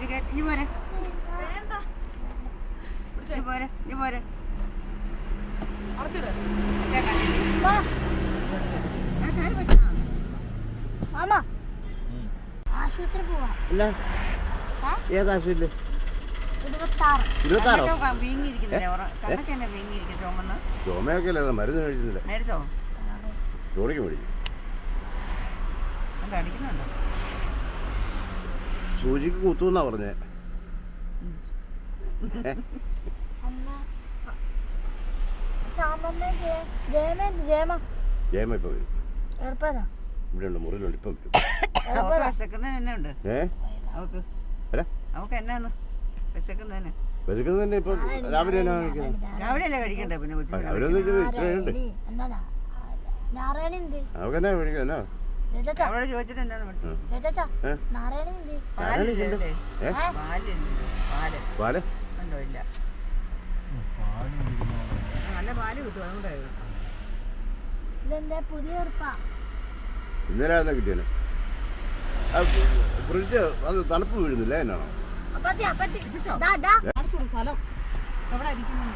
നീ പോരെ നീ പോരെ ആശുപത്രി പോവാ ഏതാശുപത്രി? 26 ചുമയൊക്കെ അല്ലേ, മരുന്ന് കഴിക്കുന്നില്ല. മേടിച്ചോ? ചോറിക്ക് മേടിക്കും. അടിക്കുന്നുണ്ടോ? സൂചിക്ക് കുത്തുന്നാ പറഞ്ഞേ. ജയമ ഇപ്പൊ വരും. ഇവിടെ ഉണ്ട്, മുറിയിലുണ്ട്. ഇപ്പം വിശക്കുന്നത് തന്നെ. ഇപ്പൊ രാവിലെ രാവിലെ കഴിക്കണ്ടേ? പിന്നെ അവക്കെന്നാ മേടിക്കാ? അവളോട് ചോദിച്ചിട്ട് എന്നാ പാല് ഉണ്ടോ? ഇല്ല, നല്ല പാല് കിട്ടും. അതുകൊണ്ടായിരുന്നു ഇന്നലെ കിട്ടിയാല്. ഫ്രിഡ്ജ് അത് തണുപ്പ് വീഴുന്നില്ല, എന്നാണോ? സ്ഥലം എവിടെ ഇരിക്കുന്നു?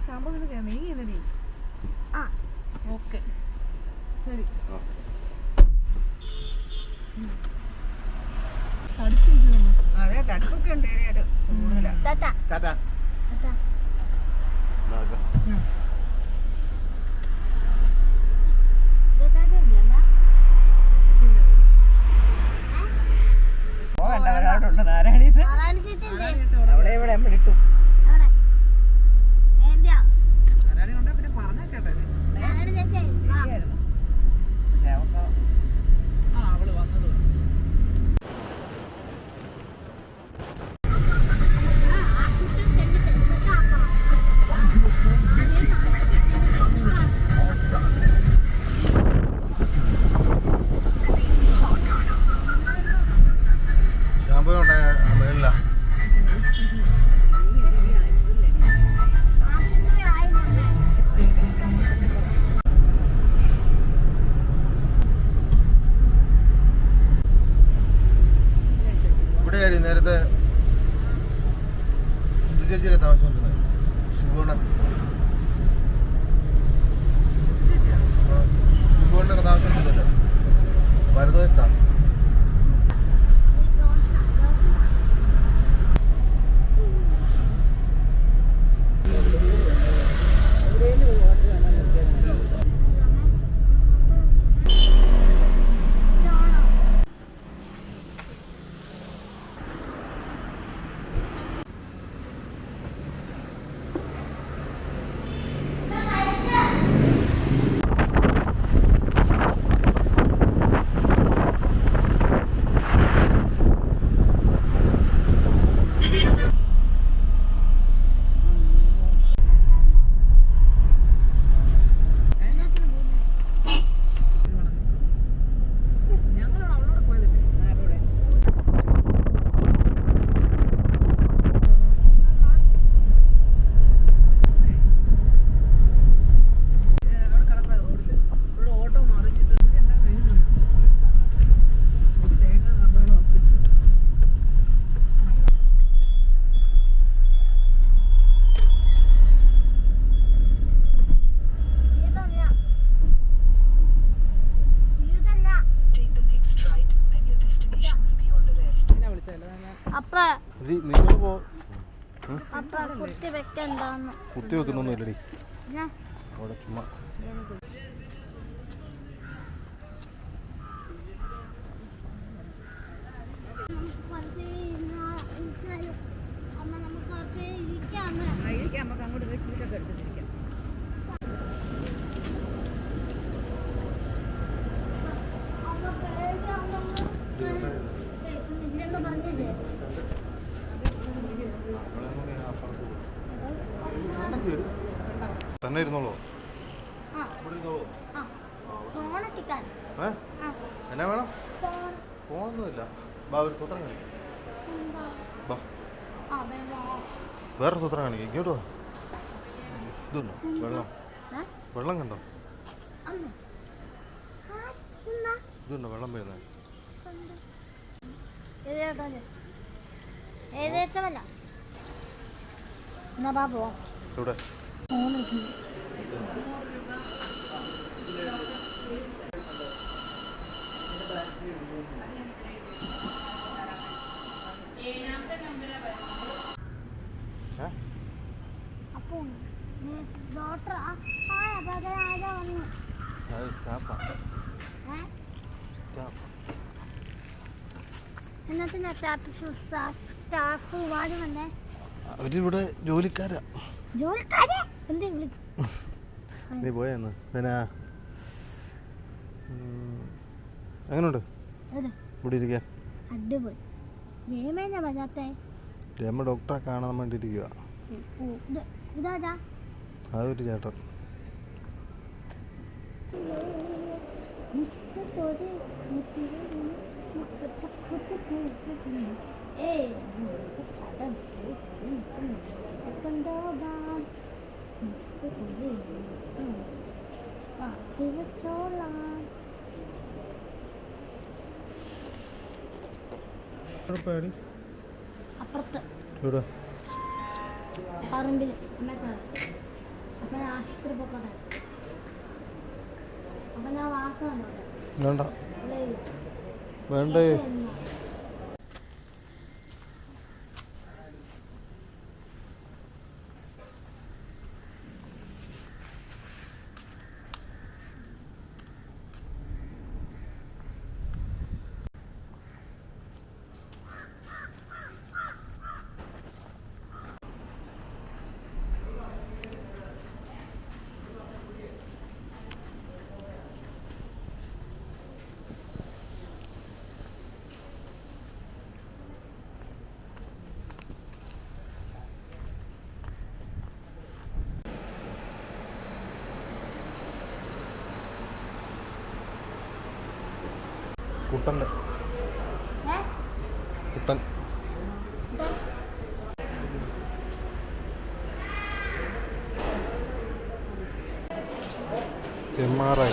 ശാമ്പോ നീങ്ങി. ഓക്കെ, ശരി. അതെ, തണുപ്പൊക്കെ ഉണ്ട്. കൂടുതലാ. പോകണ്ടവരോടുണ്ട്. നാരായണി അവളെ ഇവിടെ ഇട്ടു. നാരായണി കൊണ്ടാ പിന്നെ പറഞ്ഞേക്കട്ടെ. അവള് വന്നത് നേരത്തെ ചേച്ചിയൊക്കെ താമസിച്ചിരുന്നത്. ശുഭോണ്ടൊക്കെ താമസിച്ചില്ലല്ലോ, വലതുവശത്താണ്. കുത്തി വെക്കുന്നൊന്നുമില്ലടി അവിടെ ചുമ്മാ. തന്നെ ഇരുന്നോളൂ. എന്നാ വേണം? ഫോണൊന്നുമില്ല. ബാ, ഒരു സൂത്രം കാണിക്കും. ബാ, വേറൊരു സൂത്രം കാണിക്കും. ഇങ്ങോട്ട് വാ. ഇതുണ്ടോ വെള്ളം? വെള്ളം കണ്ടോ? ഇതുണ്ടോ വെള്ളം വരുന്നത്? ഏതേറ്റമല്ല എന്നാ ബാബോ ഇവിടെ അപ്പൊ ഡോക്ടർ ആരാ വന്നു എന്നത്തിന് സ്റ്റാഫ് വാദം വന്നേ അവരിവിടെ ജോലിക്കാരാ. ജോലിക്കാരെ എന്തേ നീ പോയെന്ന് പിന്നെ എങ്ങനെയുണ്ട് ഇവിടെ ഇരിക്കാൻ? അടിപൊളി. ജയമേനാ പറ്റാത്തെ? ജയമ ഡോക്ടറെ കാണാൻ വേണ്ടി ഇരിക്കുക. ഇതാ അതൊരു ചേട്ടൻ. അപ്പുറത്ത് ഇവിടെ പറമ്പിൽ അപ്പൊ ആശുപത്രി പോക്കട്ടെ. അപ്പൊ ഞാൻ വാക്കണം വേണ്ട വേണ്ടേ. കുട്ടൻ്റെ കുട്ടൻ MRI.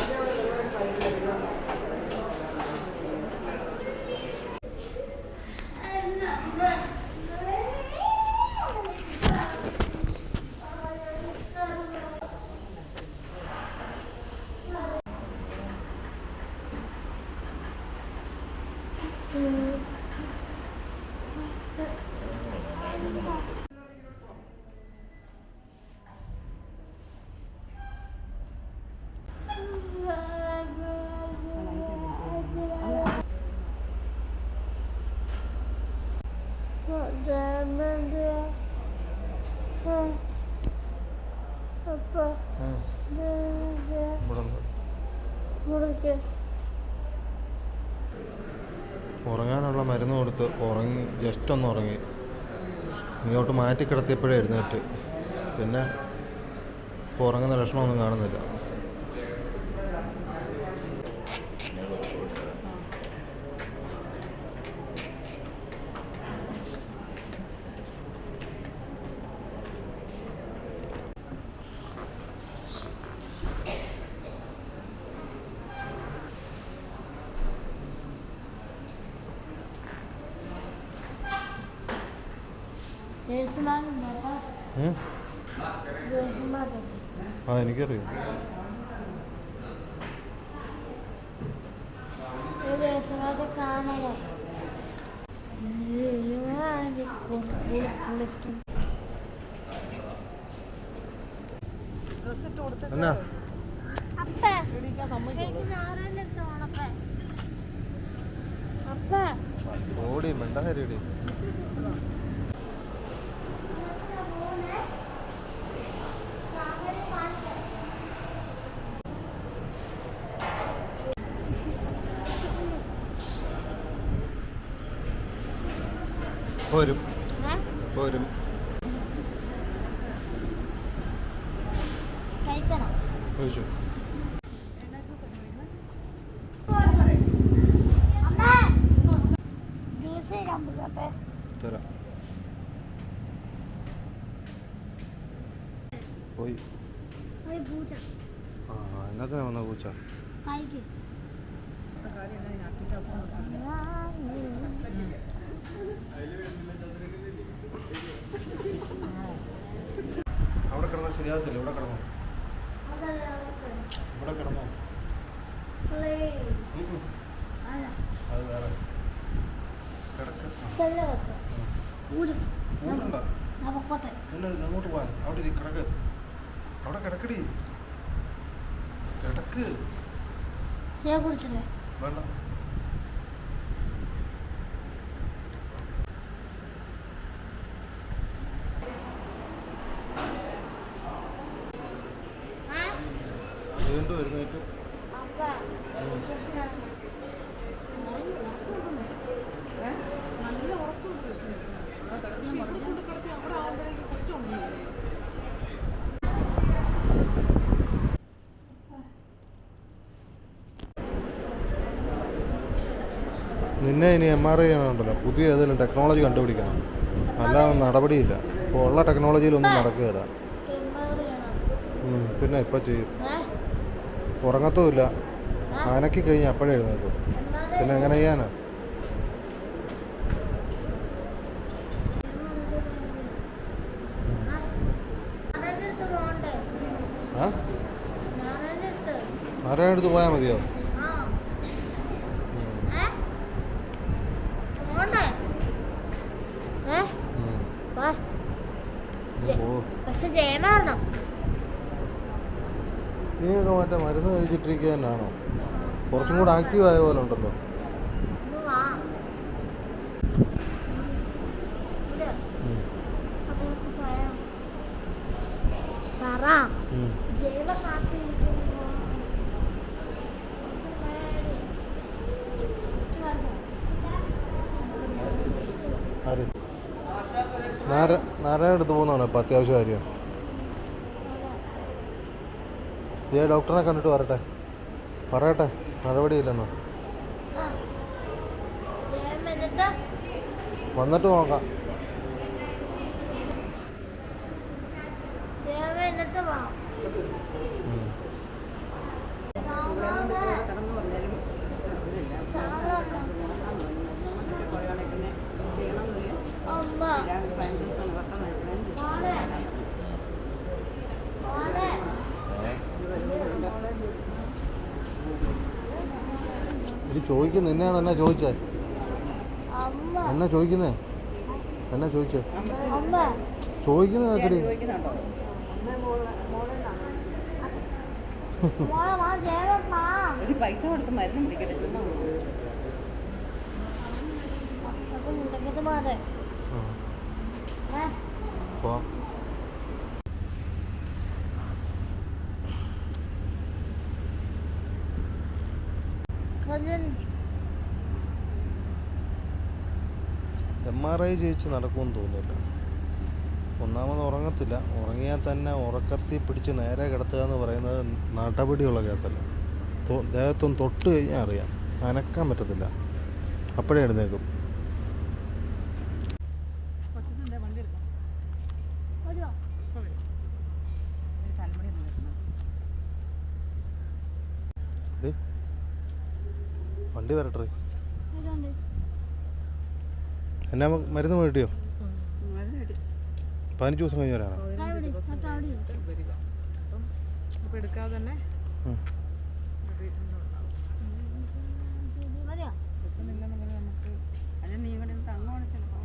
ഉറങ്ങാനുള്ള മരുന്ന് കൊടുത്ത് ഉറങ്ങി, ജസ്റ്റ് ഒന്ന് ഉറങ്ങി. ഇങ്ങോട്ട് മാറ്റി കിടത്തിയപ്പോഴേ എഴുന്നേറ്റ്. പിന്നെ ഇപ്പോൾ ഉറങ്ങുന്ന ലക്ഷണമൊന്നും കാണുന്നില്ല. എനിക്കറിയാം. എന്നാ ഓടി മിണ്ടാരി. പോരും പോരും. ഒഴിച്ചു. തരാം. പോയി. എന്നാത്തിനാ വന്ന പൂച്ച? അവിടെ കിടന്നാൽ ശരിയാകത്തില്ല. ഇവിടെ കിടന്നോ, ഇവിടെ കിടന്നോ. അത് വേറെ ൂട്ടുണ്ടോ പിന്നെ അങ്ങോട്ട് പോകാൻ. അവിടെ കിടക്ക്, അവിടെ കിടക്കടി, കിടക്ക്. വേണ്ട, വീണ്ടും എഴുന്നേറ്റ്. നല്ല ഉറക്കമുണ്ട്. കൊണ്ട് കിടത്തി അവിടെ ആകുമ്പോഴേക്കും കൊച്ചുണ്ട്. നിന്നെ ഇനി MRI ചെയ്യണമുണ്ടല്ലോ, പുതിയ ഏതെങ്കിലും ടെക്നോളജി കണ്ടുപിടിക്കണം. അല്ലാതെ നടപടിയില്ല. ഇപ്പോൾ ഉള്ള ടെക്നോളജിയിലൊന്നും നടക്കുകയില്ല. പിന്നെ ഇപ്പം ചെയ്യും. ഉറങ്ങത്തുമില്ല. അനക്കി കഴിഞ്ഞ് അപ്പോഴേ എഴുന്നേക്കും. പിന്നെ എങ്ങനെ ചെയ്യാനാ? ആ, ആരുടെ അടുത്ത് പോയാൽ മതിയോ? നീയൊക്കെ മറ്റേ മരുന്ന് കഴിച്ചിട്ടിരിക്കുക തന്നെയാണോ? കുറച്ചും കൂടെ ആക്റ്റീവ് ആയ പോലെ ഉണ്ടല്ലോ. നാരായണ അടുത്ത് പോകുന്നതാണോ ഇപ്പം അത്യാവശ്യ കാര്യം? ഡോക്ടറിനെ കണ്ടിട്ട് പറയട്ടെ നടപടിയില്ലെന്നോ. വന്നിട്ട് നോക്കാം. ഇത് ചോദിക്കുന്നത് നിന്നെയാണ്. എന്നാ ചോദിച്ചേ? എന്നാ ചോദിക്കുന്നേ? എന്നാ ചോദിച്ചേ? ചോദിക്കുന്നത് കേക്കടി. പൈസ കൊടുത്ത് മരുന്ന് പിടിക്കട്ടെ. MRI ചെയ്യിച്ച് നടക്കുമെന്ന് തോന്നുന്നില്ല. ഒന്നാമത് ഉറങ്ങത്തില്ല. ഉറങ്ങിയാൽ തന്നെ ഉറക്കത്തിൽ പിടിച്ച് നേരെ കിടത്തുക എന്ന് പറയുന്നത് നടപടിയുള്ള കേസല്ല. ദേഹത്തൊന്ന് തൊട്ട് കഴിഞ്ഞാൽ അറിയാം, അനക്കാൻ പറ്റത്തില്ല. അപ്പോഴേ എഴുന്നേക്കും. വണ്ടി വരട്ടെ. എന്നാ മരുന്ന് മേടിയോ? 15 ദിവസം കഴിഞ്ഞ് വരാനോ? എടുക്കാതെ തന്നെ നീ കൂടെ അങ്ങോട്ട് ചിലപ്പോൾ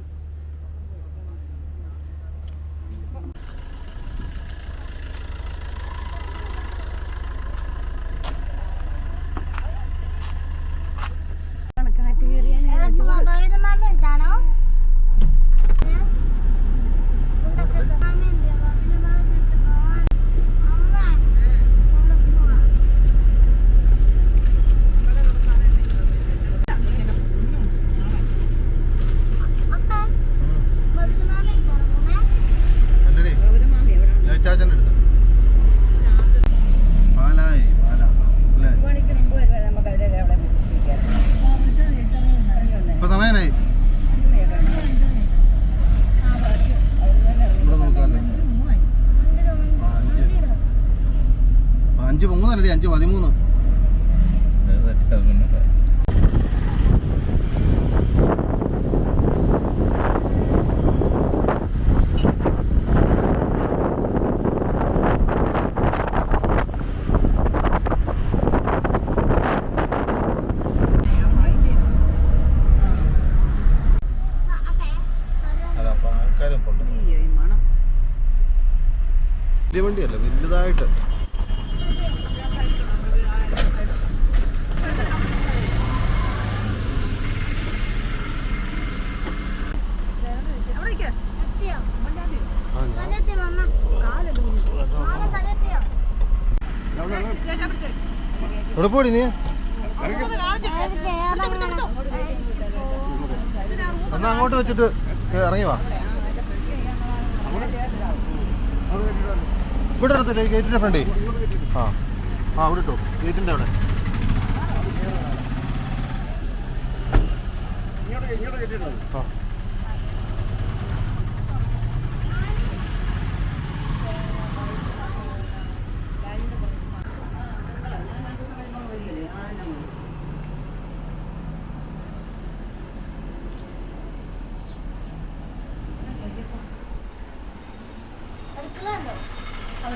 പൊങ്ങുന്നല്ലേ 5:13. എവിടെ പോടി നീ? എന്നാ അങ്ങോട്ട് വെച്ചിട്ട് ഇറങ്ങി വാ. ഇവിടെ എടുത്തില്ലേ ഗേറ്റിൻ്റെ ഫ്രണ്ടേ? ആ ആ അവിടെ ഇട്ടോ, ഗേറ്റിൻ്റെ അവിടെ. ആ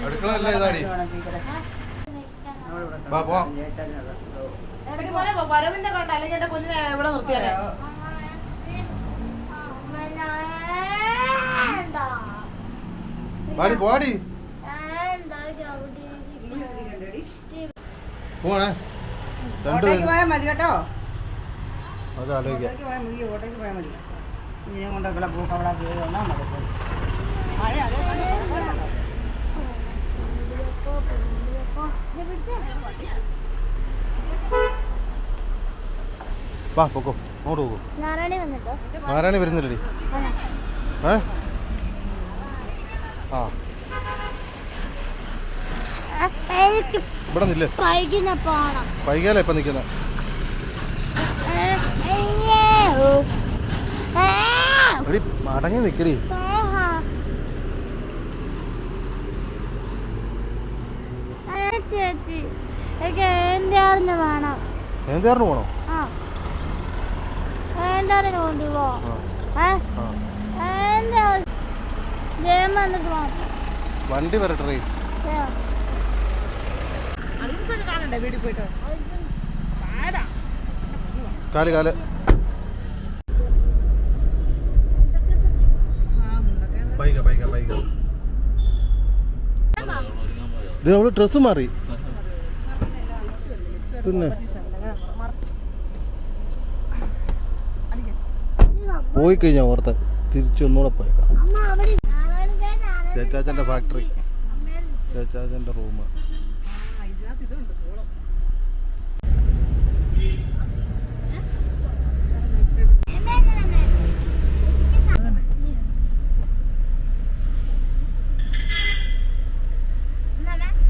അടുക്കളല്ലേ ഇതാടി. വാ പോവാം. വരവിന്റെ കണ്ട അല്ലെങ്കിൽ എന്റെ കുഞ്ഞിനെ എവിടെ നിർത്തിയാലേ? പാടി പോടി പോണേ. ഓട്ടേക്ക് പോയാൽ മതി കേട്ടോ. അത് ആലോചിക്കാം. ഓട്ടേക്ക് പോയാൽ മതി. ഇതിനെ കൊണ്ടൊക്കെ പൂക്കവള കീഴ് വന്നാൽ മതി. മഴ അതേ വാ പോക്കോ, അങ്ങോട്ട് പോകൂ. നാരായണി വരുന്നില്ലടി. ആ ഇവിടെ നില്ലേ? വൈകാല ഇപ്പം നിൽക്കുന്നത്. എടി മടങ്ങി നിൽക്കടി. ചേച്ചി എനിക്ക് എന്താറിന് വേണം. എന്താറിന് പോണോ? എന്താറിന് കൊണ്ടുപോ. വണ്ടി വരട്ടെ. കാല് കാല് പൈക പൈക പൈക. ഇത് അവള് ഡ്രസ്സ് മാറി. പിന്നെ പോയി കഴിഞ്ഞാ ഓർത്ത് തിരിച്ചൊന്നുകൂടെ പോയേക്കാം. ചേച്ചാച്ചൻ്റെ ഫാക്ടറി, ചേച്ചാച്ചൻ്റെ റൂം.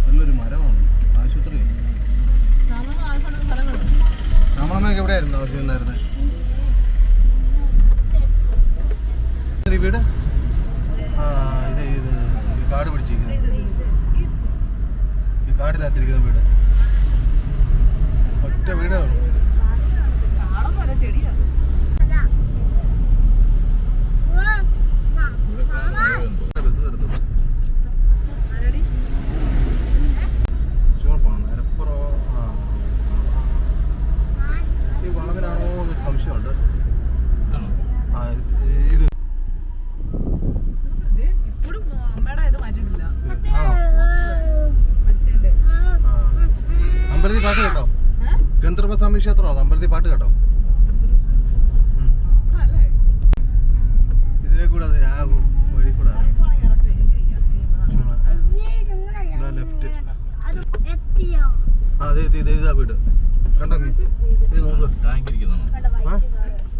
നല്ലൊരു മരമാണ്. ആശുപത്രി നമ്മളമ്മയൊക്കെ എവിടെയായിരുന്നു ആവശ്യമായിരുന്നത്? വീട് ഇത് ഇത് ഈ കാട് പിടിച്ചിരിക്കുന്നത്, ഈ കാടിനകത്തിരിക്കുന്ന വീട്. ഒറ്റ വീടേ ഉള്ളൂ. ബസ് വരുത്തും. പോകണം നേരപ്പുറോ. ഈ വളവിനാണോ എന്നൊരു സംശയമുണ്ട്. ഇത് അമ്പലത്തിൽ പാട്ട് കേട്ടോ? ഗന്ധർവസ്വാമി ക്ഷേത്രമാണ് അമ്പലത്തിൽ പാട്ട് കേട്ടോ? ഇതിലെ കൂടെ ആ വഴി കൂടെ ലെഫ്റ്റ്. അതെ ഇതാ വീട് കണ്ടോ നീ? ഇത് നോക്ക്,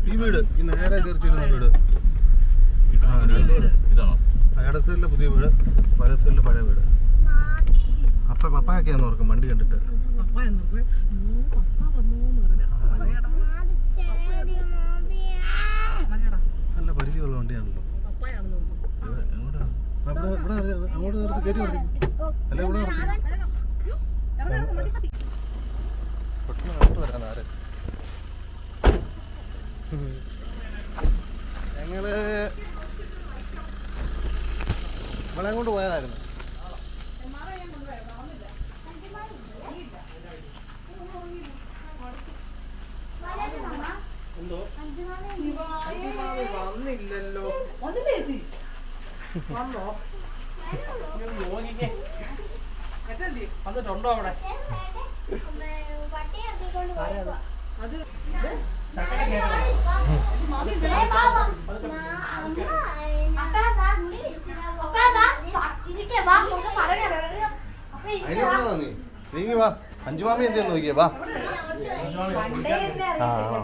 ഈ വീട് ഈ നേരെ കയറിച്ചിരുന്ന വീട്. ഇട സൈഡിലെ പുതിയ വീട്, വല സൈഡിലെ പഴയ വീട്. പപ്പായൊക്കെയാന്ന് ഓർക്കും വണ്ടി കണ്ടിട്ട്. നല്ല പരിചയമുള്ള വണ്ടിയാണല്ലോ. അങ്ങോട്ട് നേരത്തെ കയറി കൊടുക്കും അല്ലെ? ഇവിടെ പെട്ടെന്ന് അങ്ങോട്ട് വരാൻ ആര്? ഞങ്ങള് ഇവളെ കൊണ്ട് പോയതായിരുന്നു. എന്തോ വന്നില്ലല്ലോ. വന്നില്ലേ ചേച്ചി? വന്നോ? വന്നിട്ടുണ്ടോ അവിടെ? അത് നീങ്ങി വാ. അഞ്ചുമാമി എന്തെന്ന് നോക്കിയേ വാ. ആ ആണോ?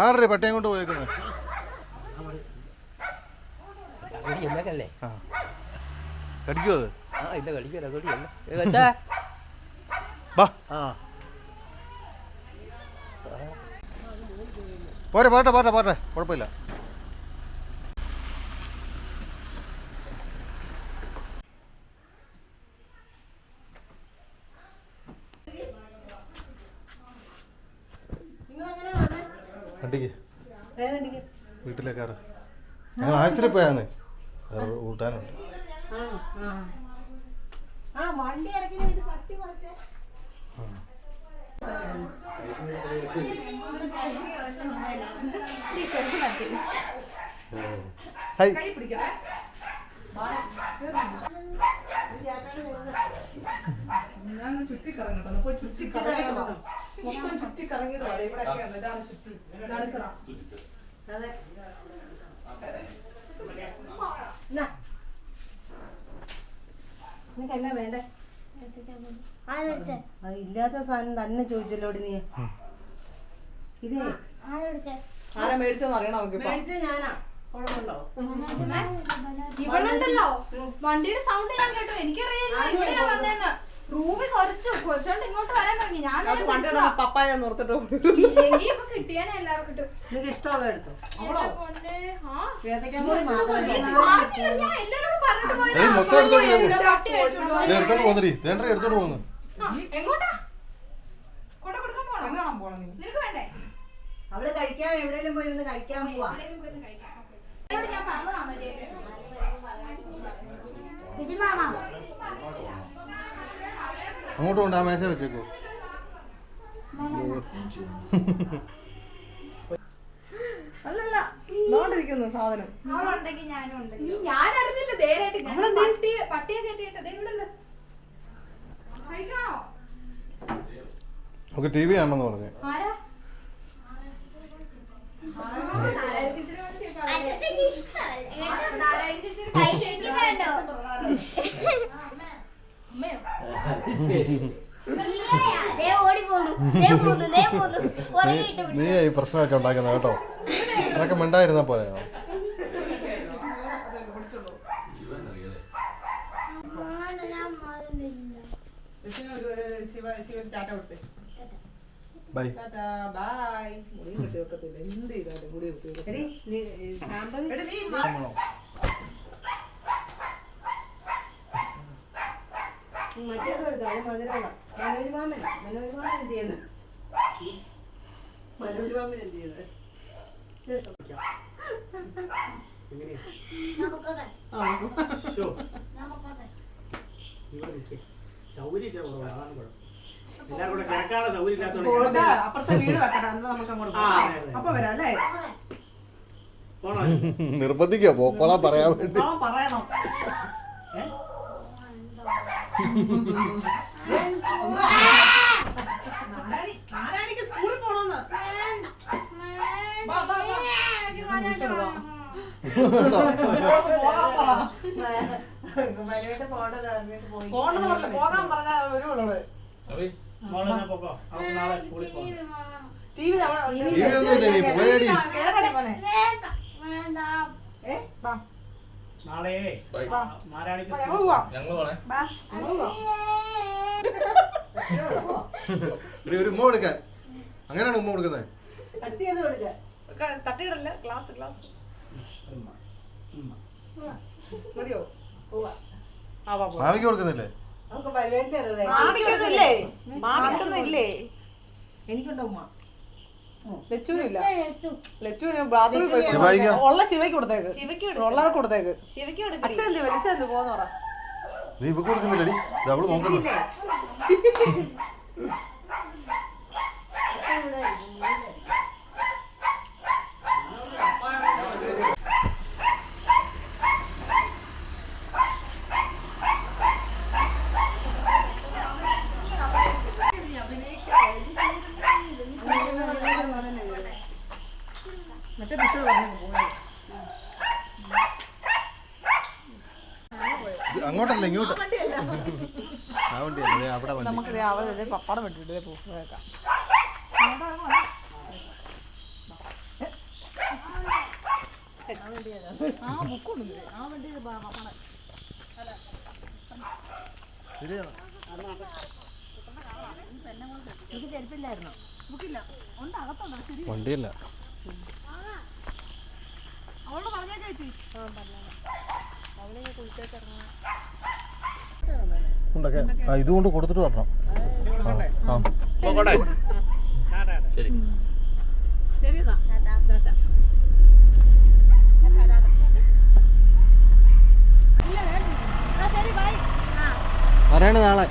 ആരുടെ പട്ടയം കൊണ്ട് പോയേക്കുന്നത്? ആ കടിക്കോ അത്? വാ പോരെ പോട്ടെ പോട്ടെ പോട്ടെ കുഴപ്പമില്ല. വണ്ടിക്ക് വീട്ടിലെ കാറ് ഞങ്ങൾ ആഴ്ചയിൽ പോയാന്ന് കൂട്ടാനുണ്ട്. നിനക്കെന്നാ വേണ്ടേ? ഇല്ലാത്ത സാധനം തന്നെ ചോദിച്ചല്ലോടി നീ. ഇതേ ആരാ മേടിച്ചെന്ന് അറിയണം. മേടിച്ച ഞാനാ. ഇവളുണ്ടല്ലോ വണ്ടിയുടെ സൗണ്ട് ഞാൻ കേട്ടോ. എനിക്കറിയില്ല ഇവിടെയാ വന്നേന്ന്. റൂമിൽ കുറച്ചോണ്ട് ഇങ്ങോട്ട് വരാൻ തുടങ്ങി. ഞാൻ പപ്പായ നിർത്തിട്ട് ഇല്ലെങ്കിൽ ഇപ്പൊ കിട്ടിയാനെ എല്ലാവർക്കും കിട്ടും. നിനക്ക് ഇഷ്ടമുള്ള എടുത്തു. ഞാൻ എല്ലാരോടും പറഞ്ഞിട്ട് മൊത്തം പോയത് എടുത്തോണ്ട് പോകുന്നു. എങ്ങോട്ടാ കൊട കൊടുക്കാൻ പോണോ? നിനക്ക് വേണ്ടേ? അവള് കഴിക്കാൻ എവിടെയെങ്കിലും പോയിരുന്ന് കഴിക്കാൻ പോവാ. ഞാൻ പറഞ്ഞതാ മര്യാദ. അങ്ങോട്ട് കൊണ്ട് ആ മേശ വെച്ചേക്കോ. അല്ലല്ല നോണ്ടിരിക്കുന്നു സാധനം. ഞാൻ അറിഞ്ഞില്ല ധൈര്യമായിട്ട്. പട്ടിയെ കയറ്റിയിട്ട് കഴിക്കണോ? നമുക്ക് TV ആണെന്ന് പറഞ്ഞു. ആരാ? നീ ഈ പ്രശ്നമൊക്കെ ഉണ്ടാക്കുന്ന കേട്ടോ. അതൊക്കെ മിണ്ടായിരുന്നാ പോലെയോ? Bye bye. മുടി കെട്ടി വെക്കത്തില്ല. എന്ത് ചെയ്താലും മുടി കെട്ടി മറ്റേതെടുത്തോ മധുരമുള്ള മനോജ് മാമൻ എന്ത് ചെയ്യുന്നു? മനോജ് മാമൻ എന്ത് ചെയ്യുന്നത്? അപ്പുറത്തെ വീട് വെക്കട്ടെ. നമുക്ക് അങ്ങോട്ട് അപ്പൊ വരാം അല്ലേ? നിർബന്ധിക്കോ പോക്കോളാൻ പറയാൻ വേണ്ടി പറയണം. നാരായണിക്ക് സ്കൂളിൽ പോണോന്ന്. പോണെന്ന് പറഞ്ഞ പോകാൻ പറഞ്ഞാൽ വരുവുള്ളൂ. ഒരു ഉമ്മ കൊടുക്കാൻ. അങ്ങനെയാണ് ഉമ്മ കൊടുക്കുന്നത്. തട്ടിയിടല്ല. ഗ്ലാസ് ഗ്ലാസ് മതിയോ? മാമിക്ക് കൊടുക്കുന്നില്ലേ? മാമിക്കൊന്നുമില്ലേ? എനിക്കുണ്ടോ ഉമ്മ? ലച്ചുവിനില്ല. ലച്ചുവിന് ബാത്റൂമിൽ ഉള്ള ശിവയ്ക്ക് കൊടുത്തേക്ക്. ഉള്ളവർക്ക് കൊടുത്തേക്ക്. അച്ഛൻ വലിച്ചെന്ത് പോന്ന് പറ. നീ ഇവക്ക് കൊടുക്കുന്നില്ലടി. അവള് നോക്കുന്നു. മറ്റേ പിച്ചോട് പറഞ്ഞു പോയത്. അങ്ങോട്ടല്ല ഇങ്ങോട്ട്. ആ വണ്ടിയല്ലേ അവിടെ വണ്ടി. നമുക്ക് അവിടെ പപ്പടം വെട്ടിട്ട് പോയേക്കാം. ആ ബുക്കുണ്ട് ആ വണ്ടി എനിക്ക് ചെരുപ്പില്ലായിരുന്നു. ബുക്കില്ല ഉണ്ട് അകത്തുണ്ടോ? വണ്ടിയല്ല അവളോട് പറഞ്ഞാ ചേച്ചി ഉണ്ടൊക്കെ ഇതുകൊണ്ട് കൊടുത്തിട്ട് വരണം. ശരി. ശരി എന്നാ വരാണ് നാളെ.